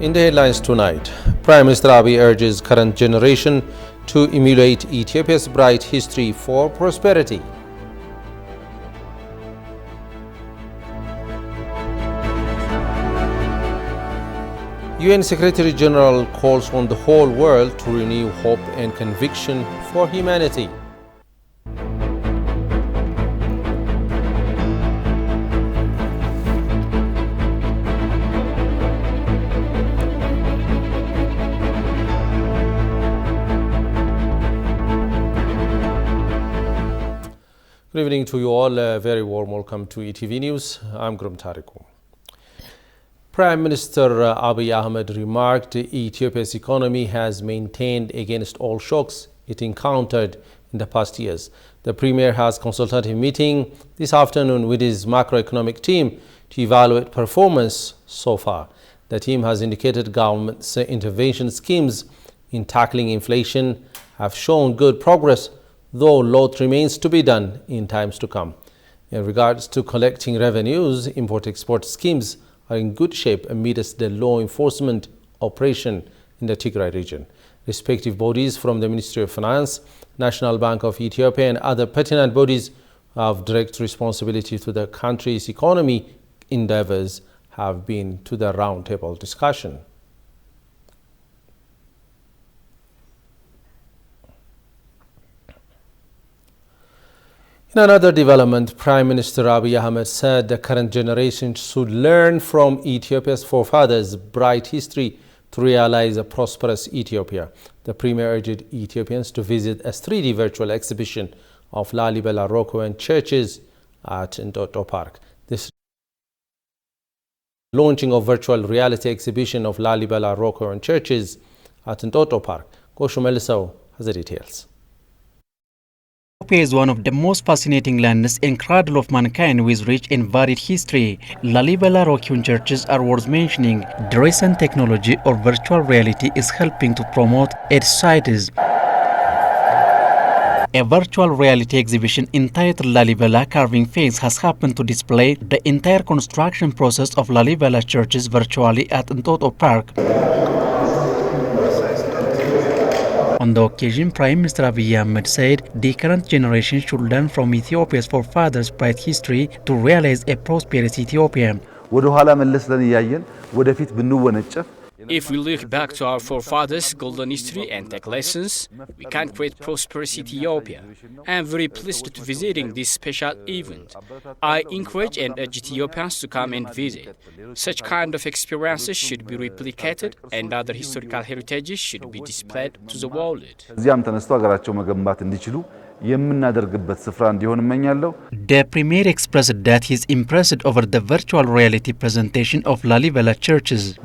In the headlines tonight, Prime Minister Abiy urges current generation to emulate Ethiopia's bright history for prosperity. UN Secretary General calls on the whole world to renew hope and conviction for humanity. Good evening to you all. A very warm welcome to ETV News. I'm Grum Tariku. Prime Minister Abiy Ahmed remarked Ethiopia's economy has maintained against all shocks it encountered in the past years. The Premier has consultative meeting this afternoon with his macroeconomic team to evaluate performance so far. The team has indicated government's intervention schemes in tackling inflation have shown good progress, though a lot remains to be done in times to come. In regards to collecting revenues, import-export schemes are in good shape amidst the law enforcement operation in the Tigray region. Respective bodies from the Ministry of Finance, National Bank of Ethiopia and other pertinent bodies who have direct responsibility to the country's economy endeavors have been to the roundtable discussion. In another development, Prime Minister Abiy Ahmed said the current generation should learn from Ethiopia's forefathers' bright history to realize a prosperous Ethiopia. The Premier urged Ethiopians to visit a 3D virtual exhibition of Lalibela Rock and churches at Entoto Park. This launching of virtual reality exhibition of Lalibela Rock and churches at Entoto Park. Gosho Melisau has the details. Ethiopia is one of the most fascinating lands and cradle of mankind with rich and varied history. Lalibela Rock churches are worth mentioning. The recent technology of virtual reality is helping to promote its sites. A virtual reality exhibition entitled Lalibela Carving Phase has happened to display the entire construction process of Lalibela churches virtually at Entoto Park. On the occasion, Prime Minister Abiy Ahmed said the current generation should learn from Ethiopia's forefathers' bright history to realize a prosperous Ethiopia. If we look back to our forefathers' golden history and take lessons, we can create prosperous Ethiopia. I am very pleased to visiting this special event. I encourage and urge Ethiopians to come and visit. Such kind of experiences should be replicated and other historical heritages should be displayed to the world. The Premier expressed that he is impressed over the virtual reality presentation of Lalibela churches.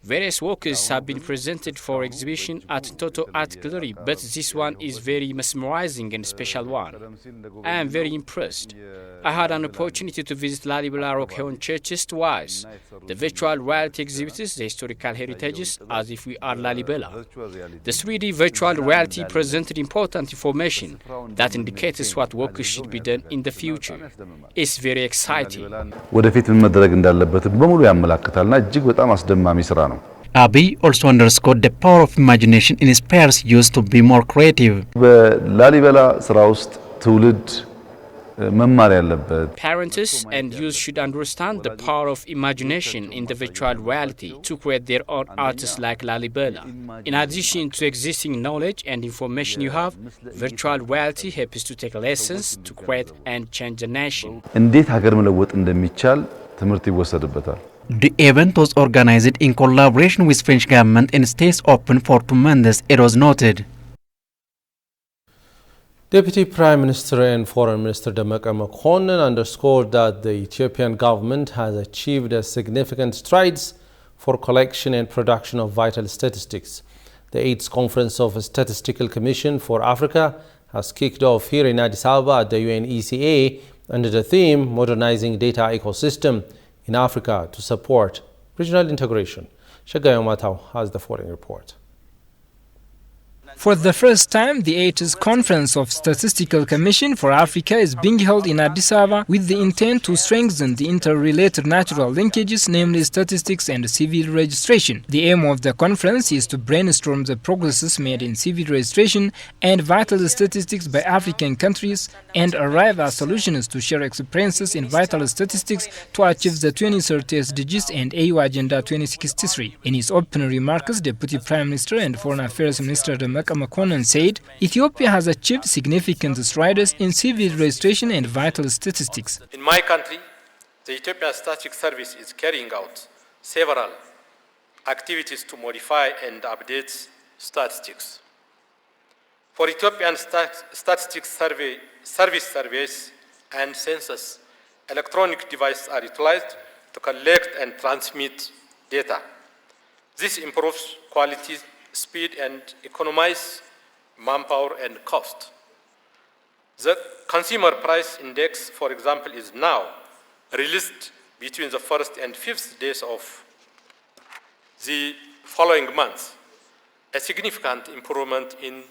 Various works have been presented for exhibition at Entoto Art Gallery, but this one is very mesmerizing and special one. I am very impressed. I had an opportunity to visit Lalibela Rock churches twice. The virtual reality exhibits the historical heritages as if we are Lalibela. The 3D virtual reality presented important information that indicates what work should be done in the future. It's very exciting. Abiy also underscored the power of imagination and inspires youth to be more creative. Parents and youth should understand the power of imagination in the virtual reality to create their own artists like Lalibela. In addition to existing knowledge and information you have, virtual reality helps to take lessons to create and change the nation. The event was organized in collaboration with French government and stays open for 2 months, it was noted. Deputy Prime Minister and Foreign Minister Demeke Mekonnen underscored that the Ethiopian government has achieved significant strides for collection and production of vital statistics. The 8th Conference of the Statistical Commission for Africa has kicked off here in Addis Ababa at the UNECA under the theme Modernizing Data Ecosystem in Africa to support regional integration. Shagayo Matau has the following report. For the first time, the 8th Conference of Statistical Commission for Africa is being held in Addis Ababa with the intent to strengthen the interrelated natural linkages, namely statistics and civil registration. The aim of the conference is to brainstorm the progresses made in civil registration and vital statistics by African countries and arrive at solutions to share experiences in vital statistics to achieve the 2030 SDGs and AU Agenda 2063. In his opening remarks, Deputy Prime Minister and Foreign Affairs Minister Demeqa Mekonnen said Ethiopia has achieved significant strides in civil registration and vital statistics. In my country, the Ethiopian Statistics Service is carrying out several activities to modify and update statistics. For Ethiopian Statistics Service surveys and census, electronic devices are utilized to collect and transmit data. This improves quality, speed, and economize manpower and cost. The Consumer Price Index, for example, is now released between the 1st and 5th days of the following month, a significant improvement in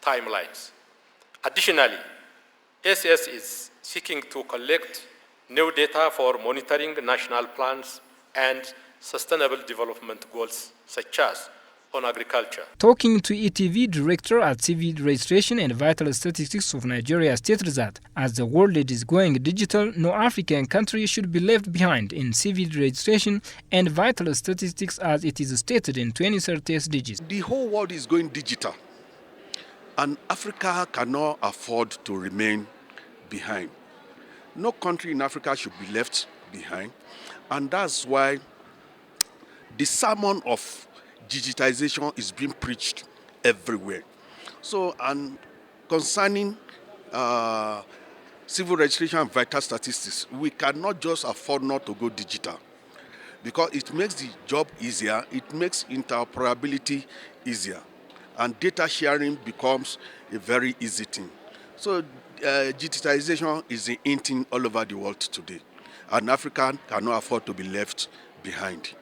timelines. Additionally, SS is seeking to collect new data for monitoring national plans and sustainable development goals such as on agriculture. Talking to ETV Director at Civil Registration and Vital Statistics of Nigeria stated that as the world is going digital, no African country should be left behind in civil registration and vital statistics as it is stated in 2030 SDGs. The whole world is going digital, and Africa cannot afford to remain behind. No country in Africa should be left behind, and that's why the sermon of digitization is being preached everywhere. So, and concerning civil registration and vital statistics, we cannot just afford not to go digital because it makes the job easier, it makes interoperability easier, and data sharing becomes a very easy thing. So, digitization is in thing all over the world today, and Africa cannot afford to be left behind.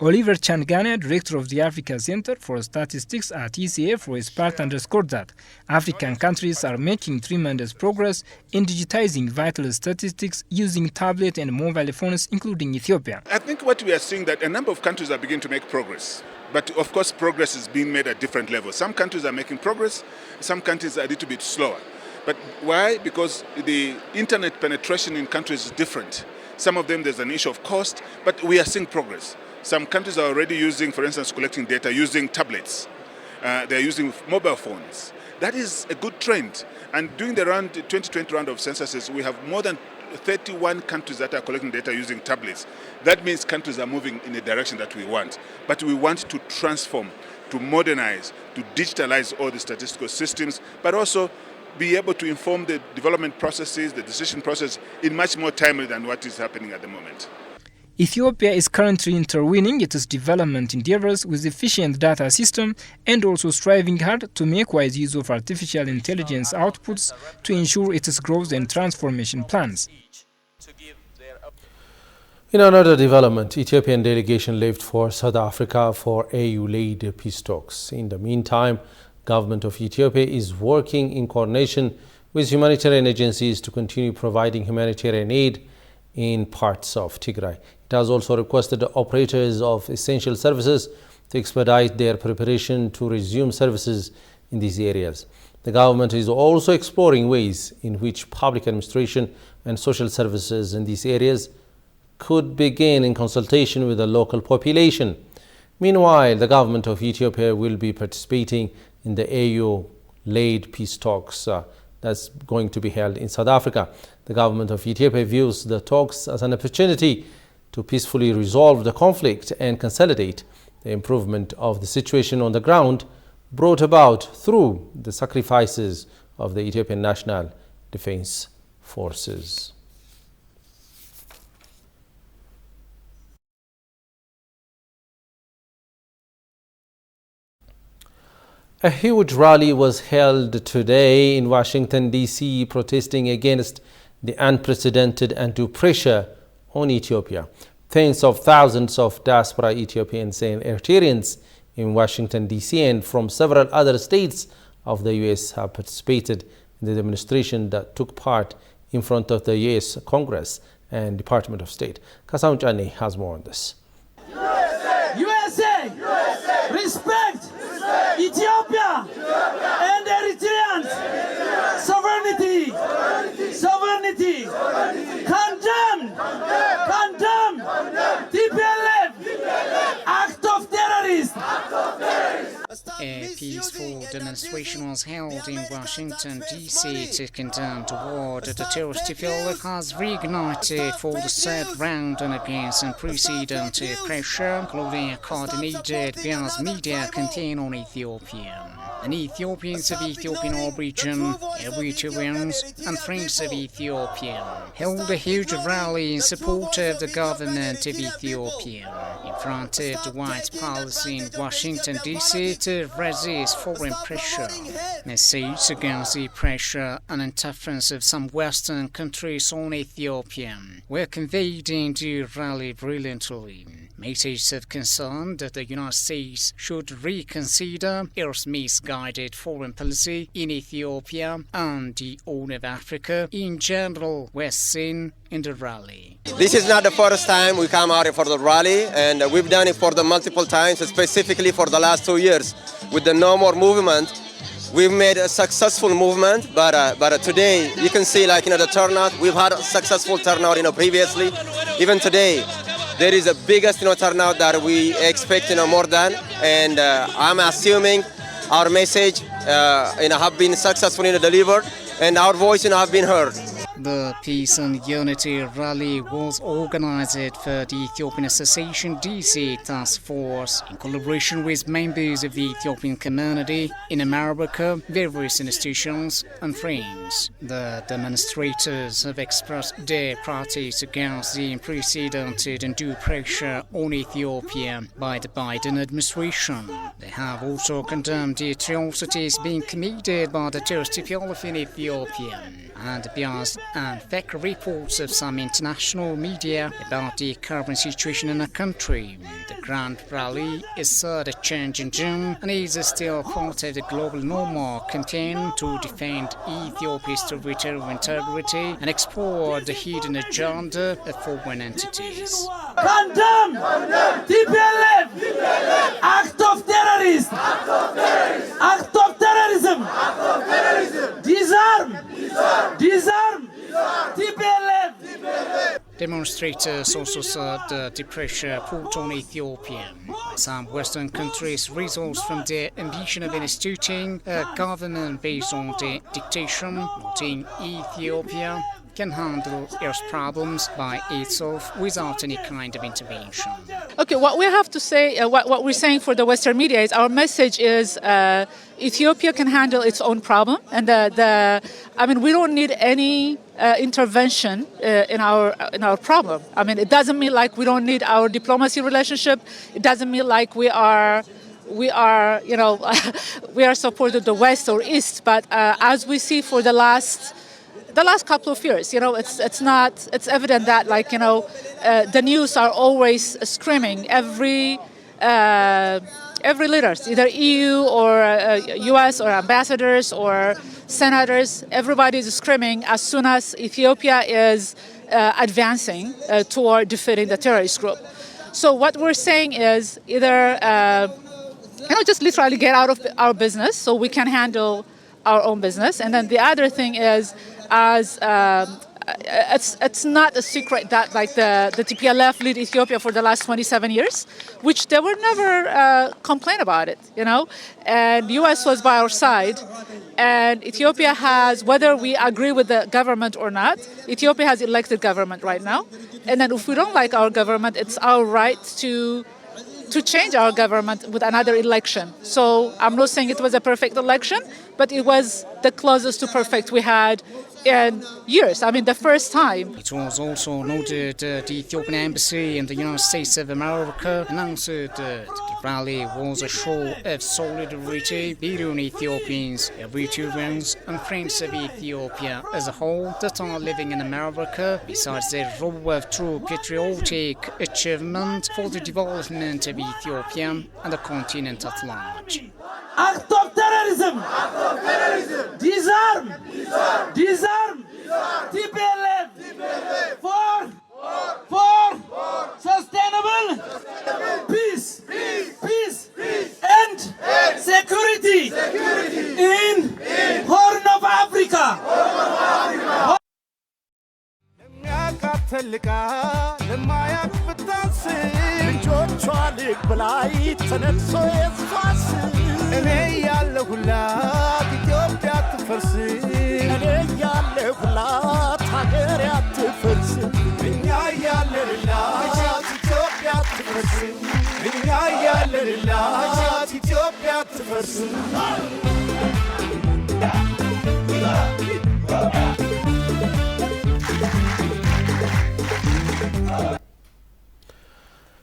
Oliver Changana, director of the Africa Center for Statistics at ECA, for his part underscored that African countries are making tremendous progress in digitizing vital statistics using tablet and mobile phones, including Ethiopia. I think what we are seeing that a number of countries are beginning to make progress. But of course, progress is being made at different levels. Some countries are making progress, some countries are a little bit slower. But why? Because the internet penetration in countries is different. Some of them there's an issue of cost, but we are seeing progress. Some countries are already using, for instance, collecting data using tablets. They're using mobile phones. That is a good trend. And during the 2020 round of censuses, we have more than 31 countries that are collecting data using tablets. That means countries are moving in the direction that we want. But we want to transform, to modernize, to digitalize all the statistical systems, but also be able to inform the development processes, the decision process, in much more timely than what is happening at the moment. Ethiopia is currently intervening its development endeavors with efficient data system and also striving hard to make wise use of artificial intelligence outputs to ensure its growth and transformation plans. In another development, Ethiopian delegation left for South Africa for AU-led peace talks. In the meantime, government of Ethiopia is working in coordination with humanitarian agencies to continue providing humanitarian aid in parts of Tigray. It has also requested the operators of essential services to expedite their preparation to resume services in these areas. The government is also exploring ways in which public administration and social services in these areas could begin in consultation with the local population. Meanwhile, the government of Ethiopia will be participating in the AU-led peace talks that's going to be held in South Africa. The government of Ethiopia views the talks as an opportunity to peacefully resolve the conflict and consolidate the improvement of the situation on the ground brought about through the sacrifices of the Ethiopian National Defense Forces. A huge rally was held today in Washington, D.C., protesting against the unprecedented undue pressure on Ethiopia. Tens of thousands of diaspora Ethiopians and Eritreans in Washington, D.C., and from several other states of the U.S. have participated in the demonstration that took part in front of the U.S. Congress and Department of State. Kasaun Chane has more on this. USA! Respect! Ethiopia! And Eritreans! Sovereignty! Sovereignty! Condemn! Condemn! TPLF! Act of terrorist! A peaceful demonstration was held in Washington, D.C. to condemn the war that the terrorist TPLF has reignited for the third round and against unprecedented pressure, including a coordinated mass media campaign on Ethiopia. And Ethiopians of Ethiopian origin, Eritreans and friends of Ethiopia held a huge rally in support of the government of Ethiopia in front of the White Palace in Washington, D.C. to resist foreign pressure. Messages against the pressure and interference of some Western countries on Ethiopia were conveyed in the rally brilliantly. Messages of concern that the United States should reconsider its misguided foreign policy in Ethiopia and the Horn of Africa in general were seen in the rally. This is not the first time we come out for the rally, and we've done it for the multiple times, specifically for the last 2 years with the No More movement. We've made a successful movement, but today you can see the turnout. We've had a successful turnout previously. Even today there is a biggest turnout that we expect more than, and I'm assuming our message have been successfully delivered and our voice have been heard. The Peace and Unity Rally was organized for the Ethiopian Association DC Task Force in collaboration with members of the Ethiopian community in America, various institutions and friends. The demonstrators have expressed their protest against the unprecedented undue pressure on Ethiopia by the Biden administration. They have also condemned the atrocities being committed by the terrorist TPLF in Ethiopia and biased and fake reports of some international media about the current situation in the country. The Grand Rally is a change in June and is still part of the global No More campaign to defend Ethiopia's territorial integrity and explore the hidden agenda of foreign entities. Condemn! TPLF! Act of terrorist! Act of terrorism! Disarm! Disarm! TPLF! Demonstrators also said the pressure put on Ethiopia by some Western countries results from their ambition of instituting a government based on the dictation, noting Ethiopia can handle its problems by itself without any kind of intervention. Okay, what we have to say, what we're saying for the Western media is our message is Ethiopia can handle its own problem, and we don't need any intervention in our problem. It doesn't mean like we don't need our diplomacy relationship. It doesn't mean like we are we are supported the West or East. But as we see for the last couple of years, it's evident that the news are always screaming every leaders, either EU or US or ambassadors or senators, everybody is screaming as soon as Ethiopia is advancing toward defeating the terrorist group. So what we're saying is either just literally get out of our business so we can handle our own business, and then the other thing is it's not a secret that the TPLF lead Ethiopia for the last 27 years, which they were never complain about it, and US was by our side, and Ethiopia has, whether we agree with the government or not, Ethiopia has elected government right now, and then if we don't like our government, it's our right to change our government with another election. So I'm not saying it was a perfect election, but it was the closest to perfect we had in years. I mean, the first time. It was also noted the Ethiopian embassy in the United States of America announced that the rally was a show of solidarity between Ethiopians, Eritreans, and friends of Ethiopia as a whole that are living in America, besides their role of true patriotic achievement for the development of Ethiopia and the continent at large. Act of terrorism! Act of terrorism! Disarm! Disarm! Disarm! TPLF! For sustainable peace! Peace! And security! In Horn of Africa! እኔ ያለሁላት ኢትዮጵያ አትፈርስ እኔ ያለሁላት ሀገር አትፈርስ እኛ ያለንላት ኢትዮጵያ አትፈርስ እኛ ያለንላት ኢትዮጵያ አትፈርስ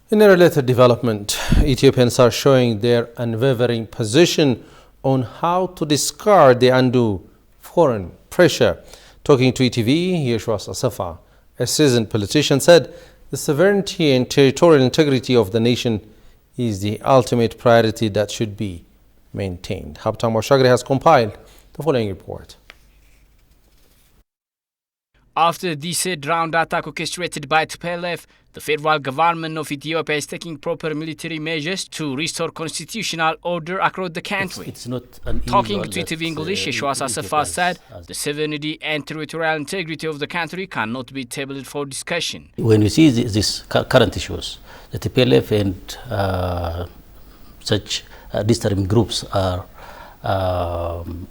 In a related development, Ethiopians are showing their unwavering position on how to discard the undue foreign pressure. Talking to ETV, Yeshua Asafa, a seasoned politician, said the sovereignty and territorial integrity of the nation is the ultimate priority that should be maintained. Habtam Washagri has compiled the following report. After the said round attack orchestrated by TPLF, the federal government of Ethiopia is taking proper military measures to restore constitutional order across the country. It's not an Talking to ETV English, Yeshua Asafa said the sovereignty and territorial integrity of the country cannot be tabled for discussion. When we see these current issues, the TPLF and such disturbing groups are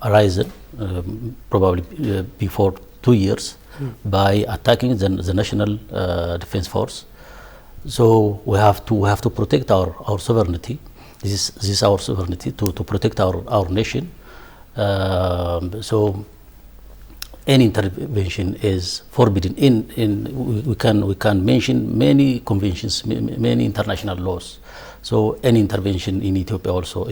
arising probably before 2 years by attacking the national defense force. So we have to protect our sovereignty. This is our sovereignty to protect our nation. So any intervention is forbidden. We can mention many conventions, many international laws. So any intervention in Ethiopia also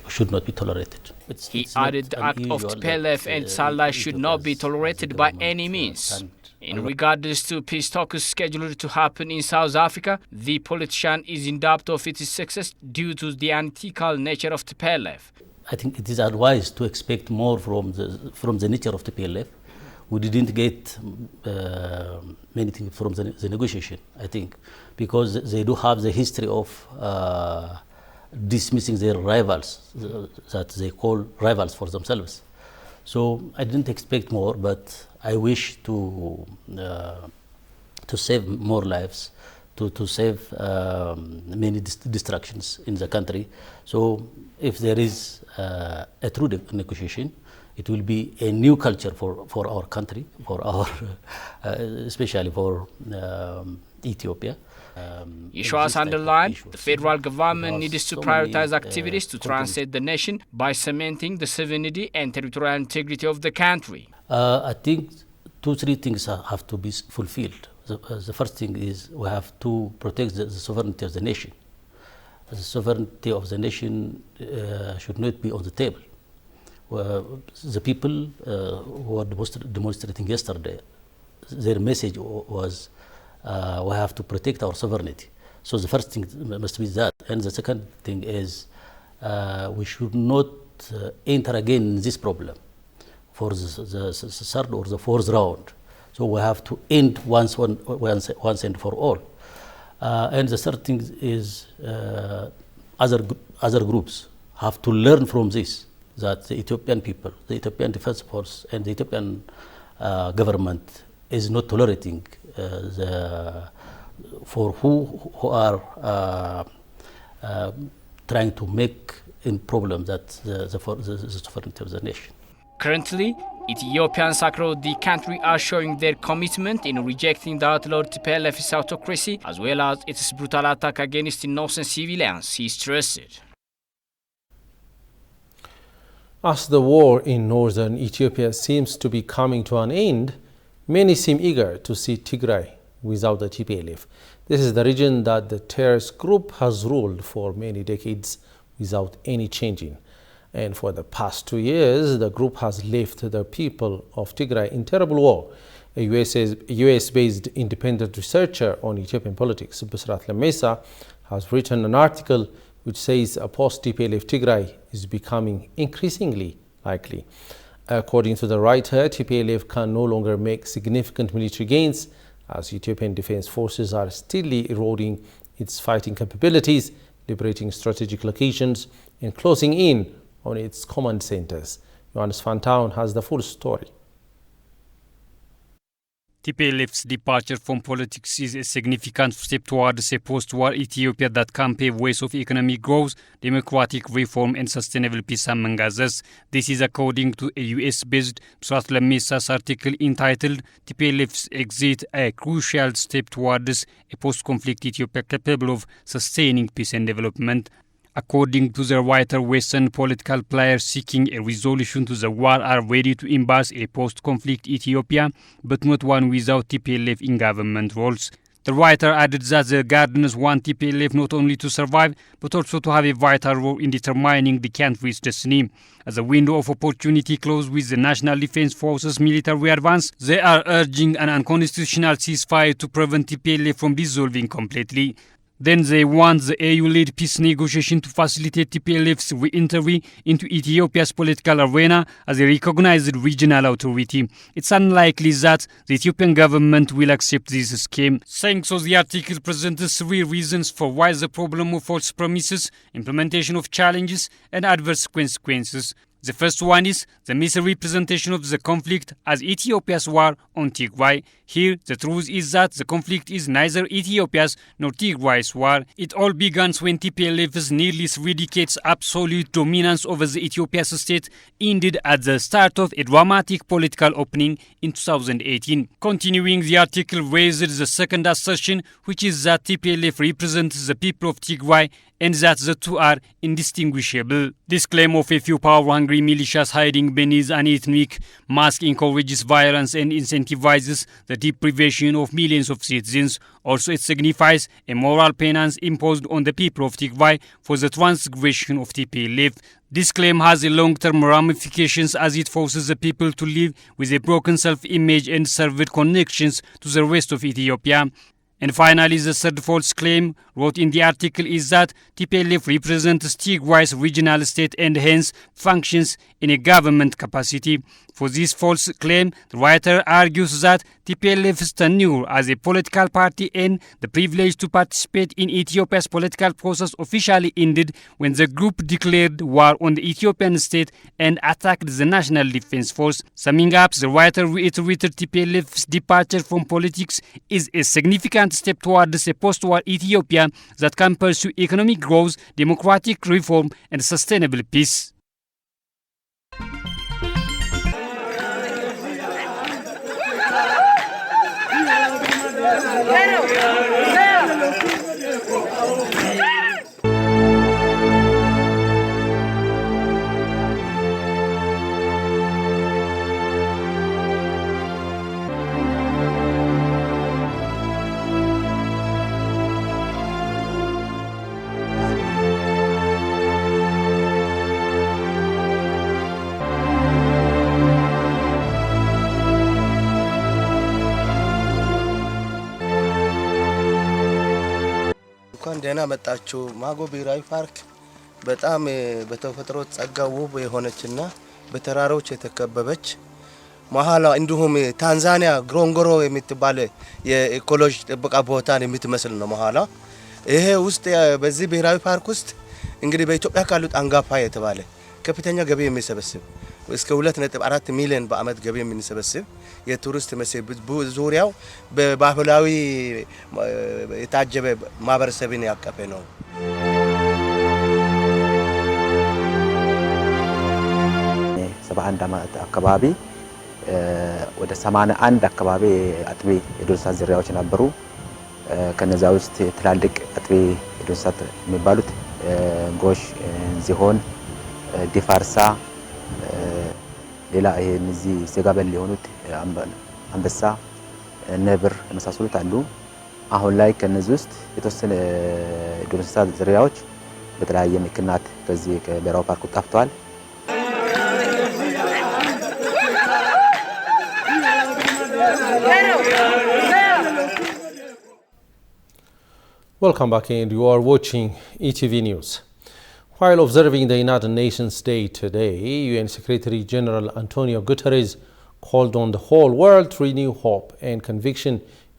should not be tolerated. He added the act of TPLF and Salah should not be tolerated by any means. In regards to peace talks scheduled to happen in South Africa, the politician is in doubt of its success due to the unethical nature of TPLF. I think it is advised to expect more from the nature of TPLF. We didn't get many things from the negotiation, I think, because they do have the history of dismissing their rivals, that they call rivals for themselves. So I didn't expect more, but I wish to save more lives, to save many destructions in the country. So if there is a true negotiation, it will be a new culture for our country, for our especially for Ethiopia. Yeshua has underlined the federal government needs to prioritize activities to translate the nation by cementing the sovereignty and territorial integrity of the country. I think 2-3 things have to be fulfilled. The first thing is we have to protect the sovereignty of the nation. The sovereignty of the nation should not be on the table. The people who were demonstrating yesterday, their message was we have to protect our sovereignty. So the first thing must be that. And the second thing is we should not enter again in this problem for the third or the fourth round. So we have to end once and for all. And the third thing is other groups have to learn from this, that the Ethiopian people, the Ethiopian Defense Force and the Ethiopian government is not tolerating for who are trying to make in problem that the sovereignty of the nation. Currently, Ethiopians across the country are showing their commitment in rejecting the outlawed TPLF's autocracy as well as its brutal attack against innocent civilians, he stressed. As the war in northern Ethiopia seems to be coming to an end, many seem eager to see Tigray without the TPLF. This is the region that the terrorist group has ruled for many decades without any changing. And for the past 2 years, the group has left the people of Tigray in terrible war. A US-based independent researcher on Ethiopian politics, Bisrat Lamesa, has written an article which says a post-TPLF Tigray is becoming increasingly likely. According to the writer, TPLF can no longer make significant military gains as Ethiopian defense forces are steadily eroding its fighting capabilities, liberating strategic locations, and closing in on its command centers. Johannes van Town has the full story. TPLF's departure from politics is a significant step towards a post-war Ethiopia that can pave ways of economic growth, democratic reform, and sustainable peace among others. This is according to a US-based Bisrat Lamesa's article entitled TPLF's Exit, a crucial step towards a post-conflict Ethiopia capable of sustaining peace and development. According to the writer, Western political players seeking a resolution to the war are ready to embrace a post-conflict Ethiopia, but not one without TPLF in government roles. The writer added that the Guardians want TPLF not only to survive, but also to have a vital role in determining the country's destiny. As the window of opportunity closed with the National Defense Forces military advance, they are urging an unconstitutional ceasefire to prevent TPLF from dissolving completely. Then they want the AU-led peace negotiation to facilitate TPLF's re-entry into Ethiopia's political arena as a recognized regional authority. It's unlikely that the Ethiopian government will accept this scheme. Saying so, the article presents 3 reasons for why the problem of false promises, implementation of challenges, and adverse consequences. The first one is the misrepresentation of the conflict as Ethiopia's war on Tigray. Here, the truth is that the conflict is neither Ethiopia's nor Tigray's war. It all began when TPLF's nearly 3 decades absolute dominance over the Ethiopia's state ended at the start of a dramatic political opening in 2018. Continuing, the article raises the second assertion, which is that TPLF represents the people of Tigray and that the two are indistinguishable. This claim of a few power-hungry militias hiding beneath an ethnic mask encourages violence and incentivizes the deprivation of millions of citizens. Also, it signifies a moral penance imposed on the people of Tigray for the transgression of TPLF. This claim has a long-term ramifications as it forces the people to live with a broken self-image and severed connections to the rest of Ethiopia. And finally, the third false claim wrote in the article is that TPLF represents Tigray's regional state and hence functions in a government capacity. For this false claim, the writer argues that TPLF's tenure as a political party and the privilege to participate in Ethiopia's political process officially ended when the group declared war on the Ethiopian state and attacked the National Defense Force. Summing up, the writer reiterated TPLF's departure from politics is a significant step towards a post-war Ethiopia that can pursue economic growth, democratic reform, and sustainable peace. ደህና መጣችሁ ማጎ ብሔራዊ ፓርክ በጣም በተፈጥሮ ጸጋ ውብ የሆነችና በተራሮች የተከበበች መሃላ እንዲሁም ታንዛኒያ ግሮንጎሮ የምትባል የኢኮሎጂ ጥበቃ ቦታን የምትመስል ነው መሃላ ይሄ ውስጥ በዚህ ብሔራዊ ፓርክ ውስጥ እንግዲህ በኢትዮጵያ ካሉት አንጋፋ የተባለ ከፍተኛ ገቢ የሚሰበስብ እስከ 2.4 ሚሊዮን በአመት ገቢ የሚሰበስብ የቱሪስት መስህብ ዙሪያው በባህላዊ የታጀበ ማህበረሰብን ያቀፈ ነው። ዓመት አካባቢ ወደ 81 አካባቢ አጥቢ የዱር እንስሳት ዝርያዎች ነበሩ። ከነዛ ውስጥ ትላልቅ አጥቢ የዱር እንስሳት የሚባሉት ጎሽ፣ ዝሆን፣ ዲፋርሳ፣ ሌላ ይሄ እነዚህ ስጋ በል የሆኑት አንበሳ፣ ነብር የመሳሰሉት አሉ። አሁን ላይ ከነዚህ ውስጥ የተወሰነ የዱር እንስሳት ዝርያዎች በተለያየ ምክንያት ከዚህ ከብሔራዊ ፓርኩ ጠፍተዋል። Welcome back, and you are watching ETV News. While observing the United Nations Day today, UN Secretary General Antonio Guterres called on the whole world to renew hope and conviction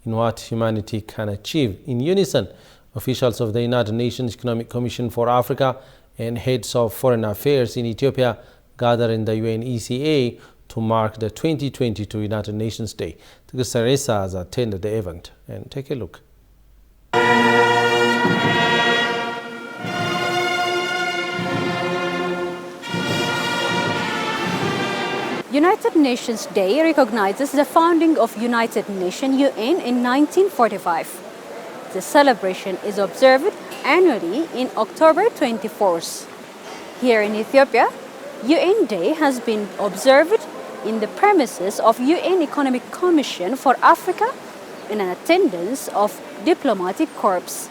in what humanity can achieve. In unison, officials of the United Nations Economic Commission for Africa and heads of foreign affairs in Ethiopia gathered in the UNECA to mark the 2022 United Nations Day. Tigresa has attended the event, and take a look. United Nations Day recognizes the founding of United Nations UN in 1945. The celebration is observed annually in October 24th. Here in Ethiopia, UN Day has been observed in the premises of UN Economic Commission for Africa in an attendance of diplomatic corps.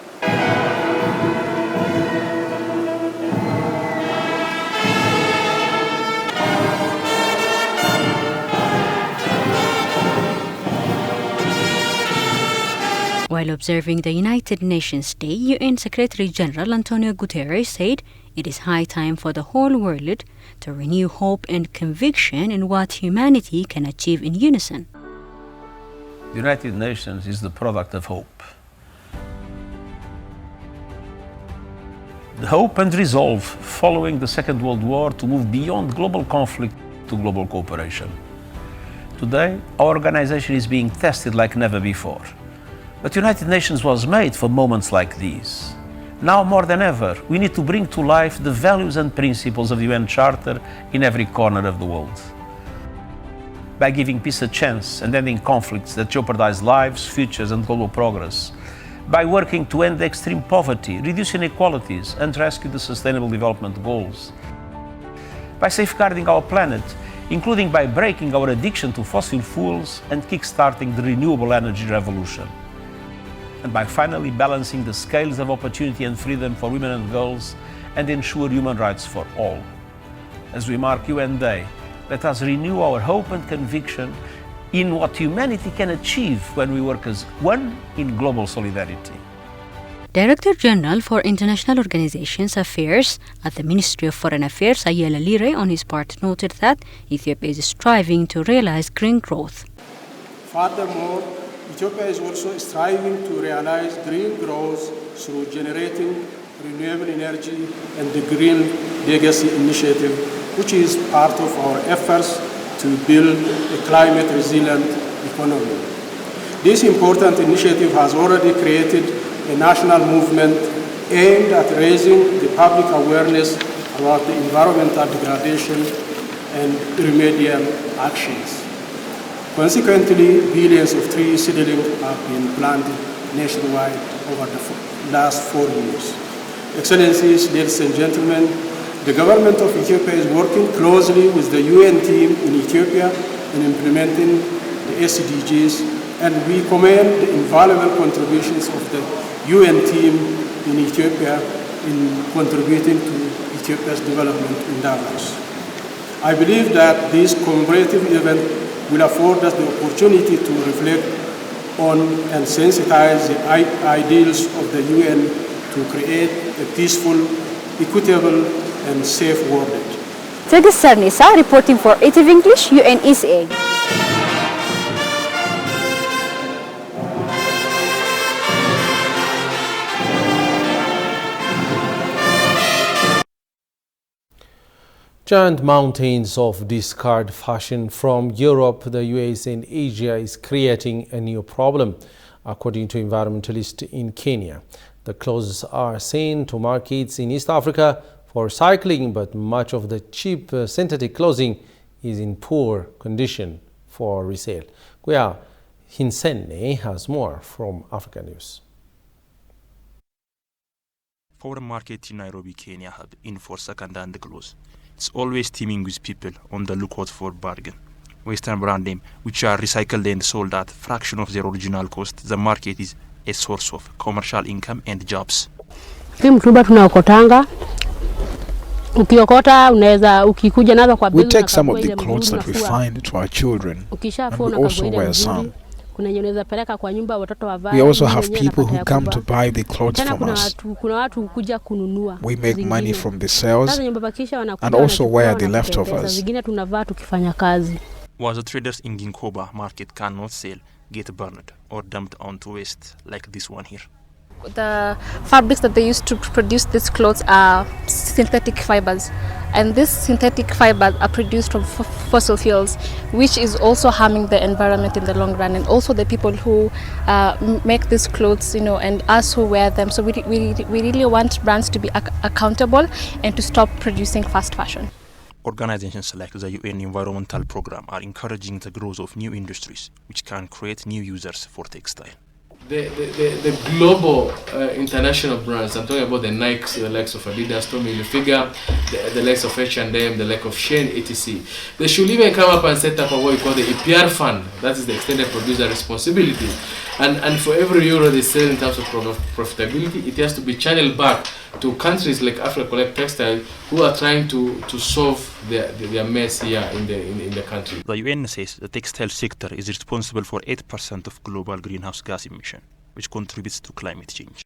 While observing the United Nations Day, UN Secretary General Antonio Guterres said it is high time for the whole world to renew hope and conviction in what humanity can achieve in unison. The United Nations is the product of hope. The hope and resolve following the Second World War to move beyond global conflict to global cooperation. Today, our organization is being tested like never before. But the United Nations was made for moments like these. Now more than ever, we need to bring to life the values and principles of the UN Charter in every corner of the world. By giving peace a chance and ending conflicts that jeopardize lives, futures and global progress. By working to end extreme poverty, reduce inequalities and rescue the Sustainable Development Goals. By safeguarding our planet, including by breaking our addiction to fossil fuels and kickstarting the renewable energy revolution. And by finally balancing the scales of opportunity and freedom for women and girls and ensure human rights for all. As we mark UN Day, let us renew our hope and conviction in what humanity can achieve when we work as one in global solidarity. Director General for International Organizations Affairs at the Ministry of Foreign Affairs, Ayala Lire, on his part noted that Ethiopia is striving to realize green growth. Furthermore, Ethiopia is also striving to realize green growth through generating renewable energy and the Green Legacy Initiative, which is part of our efforts to build a climate-resilient economy. This important initiative has already created a national movement aimed at raising the public awareness about the environmental degradation and remedial actions. Consequently, billions of tree seedlings have been planted nationwide over the last 4 years. Excellencies, ladies and gentlemen, the government of Ethiopia is working closely with the UN team in Ethiopia in implementing the SDGs, and we commend the invaluable contributions of the UN team in Ethiopia in contributing to Ethiopia's development endeavors. I believe that this commemorative event will afford us the opportunity to reflect on and sensitize the ideals of the UN to create a peaceful, equitable, and safe world. Tigis Sarnisa reporting for ETV English, UNECA. Giant mountains of discard fashion from Europe, the US and Asia is creating a new problem, according to environmentalists in Kenya. The clothes are sent to markets in East Africa for recycling, but much of the cheap synthetic clothing is in poor condition for resale. Guya Hinsene has more from Africa News. Foreign market in Nairobi, Kenya have in for second-hand clothes. It's always teeming with people on the lookout for bargain. Western brand name, which are recycled and sold at fraction of their original cost, the market is a source of commercial income and jobs. We take some of the clothes that we find to our children, and we also wear some. We also have people who come to buy the clothes from us. We make money from the sales and also wear the leftovers. What the traders in Ginkoba market cannot sell get burned or dumped onto waste like this one here. The fabrics that they use to produce these clothes are synthetic fibers, and these synthetic fibers are produced from fossil fuels, which is also harming the environment in the long run, and also the people who make these clothes, and us who wear them. So we really want brands to be accountable and to stop producing fast fashion. Organizations like the UN Environmental Programme are encouraging the growth of new industries, which can create new users for textile. The global international brands, I'm talking about the Nikes, the likes of Adidas, Tommy Hilfiger, the likes of H&M, the likes of Shein, etc. They should even come up and set up what we call the EPR fund. That is the extended producer responsibility. And for every euro they sell in terms of profitability, it has to be channeled back to countries like Africa Collect Textile, who are trying to solve their mess here in the country. The UN says the textile sector is responsible for 8% of global greenhouse gas emission, which contributes to climate change.